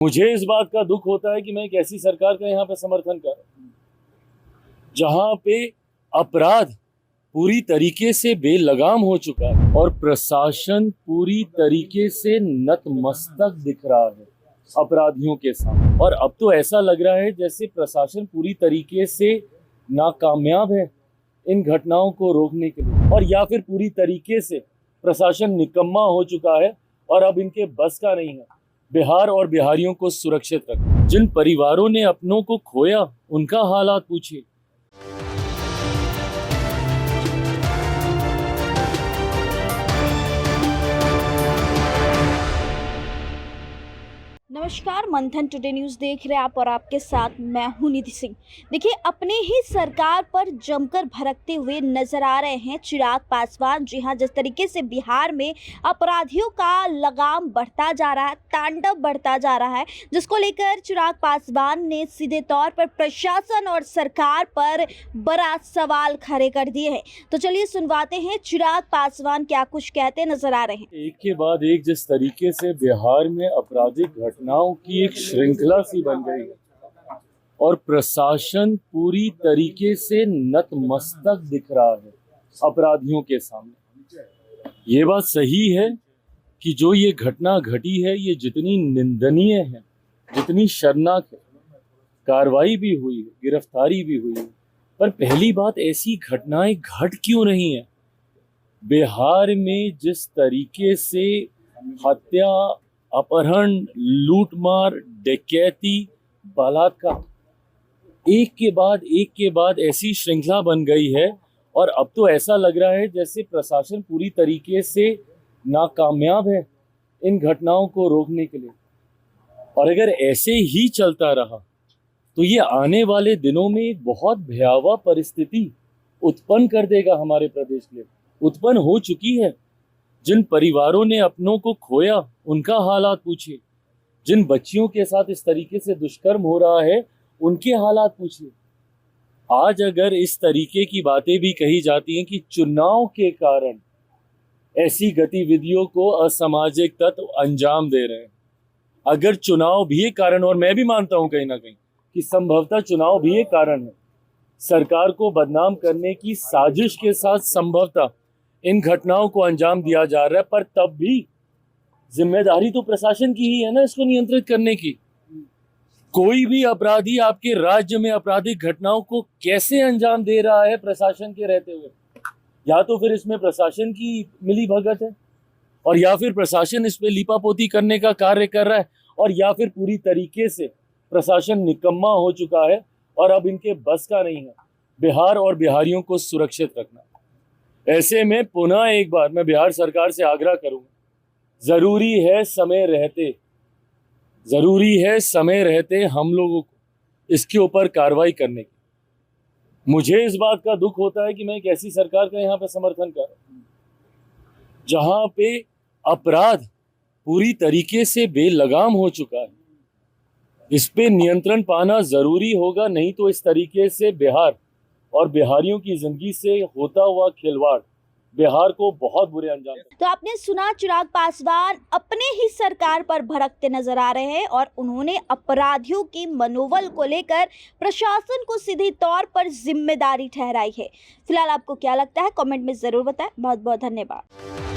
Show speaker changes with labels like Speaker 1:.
Speaker 1: मुझे इस बात का दुख होता है कि मैं एक ऐसी सरकार का यहाँ पे समर्थन कर रहा हूँ जहाँ पे अपराध पूरी तरीके से बेलगाम हो चुका है और प्रशासन पूरी तरीके से नतमस्तक दिख रहा है अपराधियों के सामने। और अब तो ऐसा लग रहा है जैसे प्रशासन पूरी तरीके से नाकामयाब है इन घटनाओं को रोकने के लिए, और या फिर पूरी तरीके से प्रशासन निकम्मा हो चुका है और अब इनके बस का नहीं है बिहार और बिहारियों को सुरक्षित रखना। जिन परिवारों ने अपनों को खोया उनका हालात पूछिए।
Speaker 2: नमस्कार, मंथन टुडे न्यूज़ देख रहे हैं आप और आपके साथ मैं हूं निधि सिंह। देखिए, अपने ही सरकार पर जमकर भड़कते हुए नजर आ रहे हैं चिराग पासवान। जी हां, जिस तरीके से बिहार में अपराधियों का लगाम बढ़ता जा रहा है, तांडव बढ़ता जा रहा है, जिसको लेकर चिराग पासवान ने सीधे तौर पर प्रशासन और सरकार पर बड़ा सवाल खड़े कर दिए हैं। तो चलिए सुनवाते हैं चिराग पासवान क्या कुछ कहते नजर आ रहे हैं।
Speaker 1: एक के बाद एक जिस तरीके से बिहार में आपराधिक घटनाओं की एक श्रृंखला सी बन गई है और प्रशासन पूरी तरीके से नतमस्तक दिख रहा है अपराधियों के सामने। ये बात सही है कि जो ये घटना घटी है ये जितनी निंदनीय है, जितनी शर्मनाक है, कार्रवाई भी हुई है, गिरफ्तारी भी हुई है, पर पहली बात ऐसी घटनाएं घट क्यों नहीं है। बिहार में जिस तरीके से हत्या, अपहरण, लूटमार, डकैती, बलात्कार एक के बाद ऐसी श्रृंखला बन गई है और अब तो ऐसा लग रहा है जैसे प्रशासन पूरी तरीके से नाकामयाब है इन घटनाओं को रोकने के लिए। और अगर ऐसे ही चलता रहा तो ये आने वाले दिनों में एक बहुत भयावह परिस्थिति उत्पन्न कर देगा हमारे प्रदेश के लिए। उत्पन्न हो चुकी है। जिन परिवारों ने अपनों को खोया उनका हालात पूछिए। जिन बच्चियों के साथ इस तरीके से दुष्कर्म हो रहा है उनके हालात पूछिए। आज अगर इस तरीके की बातें भी कही जाती हैं कि चुनाव के कारण ऐसी गतिविधियों को असामाजिक तत्व अंजाम दे रहे हैं, अगर चुनाव भी एक कारण, और मैं भी मानता हूं कहीं ना कहीं कि संभवतः चुनाव भी एक कारण है, सरकार को बदनाम करने की साजिश के साथ संभवतः इन घटनाओं को अंजाम दिया जा रहा है, पर तब भी जिम्मेदारी तो प्रशासन की ही है ना इसको नियंत्रित करने की। कोई भी अपराधी आपके राज्य में आपराधिक घटनाओं को कैसे अंजाम दे रहा है प्रशासन के रहते हुए, या तो फिर इसमें प्रशासन की मिली भगत है और या फिर प्रशासन इस पे लीपापोती करने का कार्य कर रहा है, और या फिर पूरी तरीके से प्रशासन निकम्मा हो चुका है और अब इनके बस का नहीं है बिहार और बिहारियों को सुरक्षित रखना। ऐसे में पुनः एक बार मैं बिहार सरकार से आग्रह करूंगा, जरूरी है समय रहते हम लोगों को इसके ऊपर कार्रवाई करने की। मुझे इस बात का दुख होता है कि मैं एक ऐसी सरकार का यहाँ पे समर्थन कर रहा हूँ जहाँ पे अपराध पूरी तरीके से बेलगाम हो चुका है। इस पे नियंत्रण पाना जरूरी होगा, नहीं तो इस तरीके से बिहार और बिहारियों की जिंदगी से होता हुआ खिलवाड़ बिहार को बहुत बुरे अंजाम।
Speaker 2: तो आपने सुना, चिराग पासवान अपने ही सरकार पर भड़कते नजर आ रहे हैं और उन्होंने अपराधियों के मनोबल को लेकर प्रशासन को सीधे तौर पर जिम्मेदारी ठहराई है। फिलहाल आपको क्या लगता है, कमेंट में जरूर बताएं। बहुत बहुत धन्यवाद।